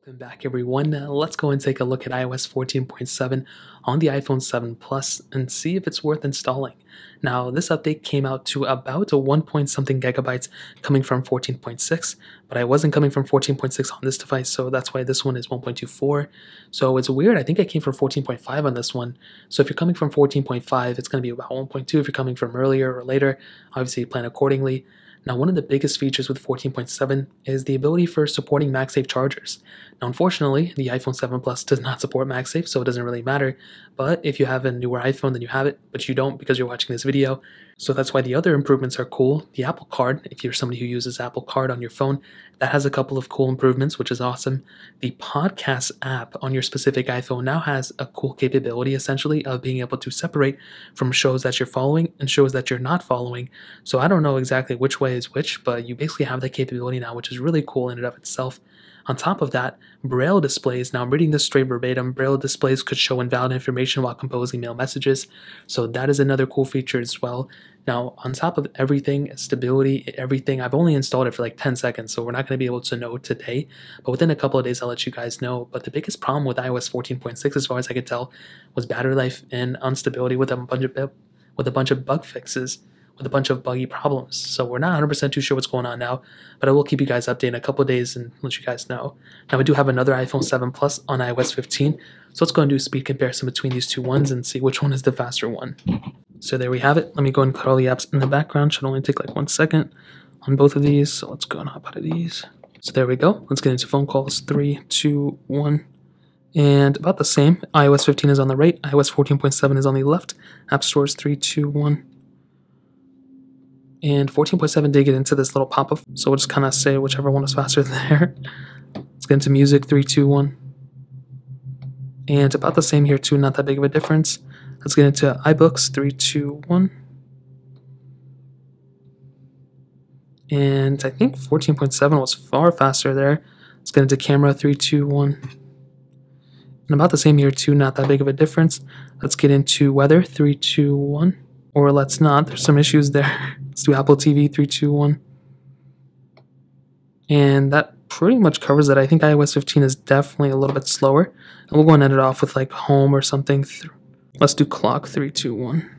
Welcome back everyone. Let's go and take a look at iOS 14.7 on the iPhone 7 Plus and see if it's worth installing. Now this update came out to about a 1 point something gigabytes coming from 14.6, but I wasn't coming from 14.6 on this device, so that's why this one is 1.24. So it's weird, I think I came from 14.5 on this one. So if you're coming from 14.5, it's going to be about 1.2. If you're coming from earlier or later, obviously plan accordingly. Now, one of the biggest features with 14.7 is the ability for supporting MagSafe chargers. Now, unfortunately, the iPhone 7 Plus does not support MagSafe, so it doesn't really matter. But if you have a newer iPhone, then you have it, but you don't because you're watching this video. So that's why the other improvements are cool. The Apple Card, if you're somebody who uses Apple Card on your phone, that has a couple of cool improvements, which is awesome. The Podcast app on your specific iPhone now has a cool capability, essentially, of being able to separate from shows that you're following and shows that you're not following. So I don't know exactly which way is which, but you basically have that capability now, which is really cool in and of itself. On top of that, Braille displays, now I'm reading this straight verbatim, Braille displays could show invalid information while composing mail messages, so that is another cool feature as well. Now, on top of everything, stability, everything, I've only installed it for like 10 seconds, so we're not going to be able to know today, but within a couple of days I'll let you guys know. But the biggest problem with iOS 14.6, as far as I could tell, was battery life and instability with a bunch of bug fixes, with a bunch of buggy problems. So we're not 100% too sure what's going on now, but I will keep you guys updated in a couple of days and let you guys know. Now we do have another iPhone 7 Plus on iOS 15, so let's go and do a speed comparison between these two ones and see which one is the faster one. So there we have it. Let me go and cut all the apps in the background. Should only take like 1 second on both of these. So let's go and hop out of these. So there we go. Let's get into phone calls. 3, 2, 1. And about the same. iOS 15 is on the right. iOS 14.7 is on the left. App Store is 3, 2, 1. And 14.7 did get into this little pop-up, so we'll just kind of say whichever one is faster there. Let's get into music, 3, 2, 1. And about the same here too, not that big of a difference. Let's get into iBooks, 3, 2, 1. And I think 14.7 was far faster there. Let's get into camera, 3, 2, 1. And about the same here too, not that big of a difference. Let's get into weather, 3, 2, 1. Or let's not, there's some issues there. Let's do Apple TV, 3, 2, 1. And that pretty much covers it. I think iOS 15 is definitely a little bit slower. And we'll go and end it off with like home or something. Let's do clock, 3, 2, 1.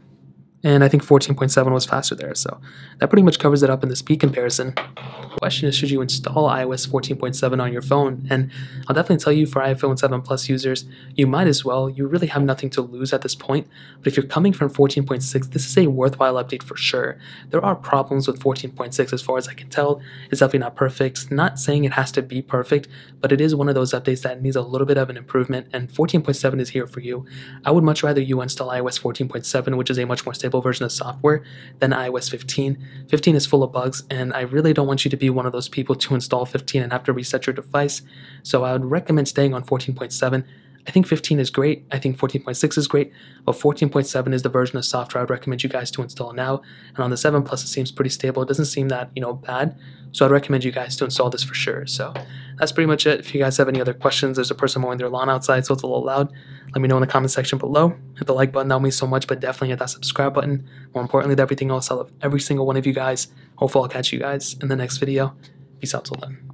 And I think 14.7 was faster there, so that pretty much covers it up in the speed comparison. The question is, should you install iOS 14.7 on your phone? And I'll definitely tell you, for iPhone 7 Plus users, you might as well. You really have nothing to lose at this point. But if you're coming from 14.6, this is a worthwhile update for sure. There are problems with 14.6 as far as I can tell. It's definitely not perfect. Not saying it has to be perfect, but it is one of those updates that needs a little bit of an improvement, and 14.7 is here for you. I would much rather you install iOS 14.7, which is a much more stable version of software, than iOS 15. 15 is full of bugs, and I really don't want you to be one of those people to install 15 and have to reset your device. So I would recommend staying on 14.7. I think 15 is great. I think 14.6 is great, but 14.7 is the version of software I would recommend you guys to install now. And on the 7 Plus, it seems pretty stable. It doesn't seem that, bad. So I'd recommend you guys to install this for sure. So that's pretty much it. If you guys have any other questions, there's a person mowing their lawn outside, so it's a little loud. Let me know in the comment section below. Hit the like button, that would mean so much, but definitely hit that subscribe button. More importantly than everything else, I love every single one of you guys. Hopefully I'll catch you guys in the next video. Peace out till then.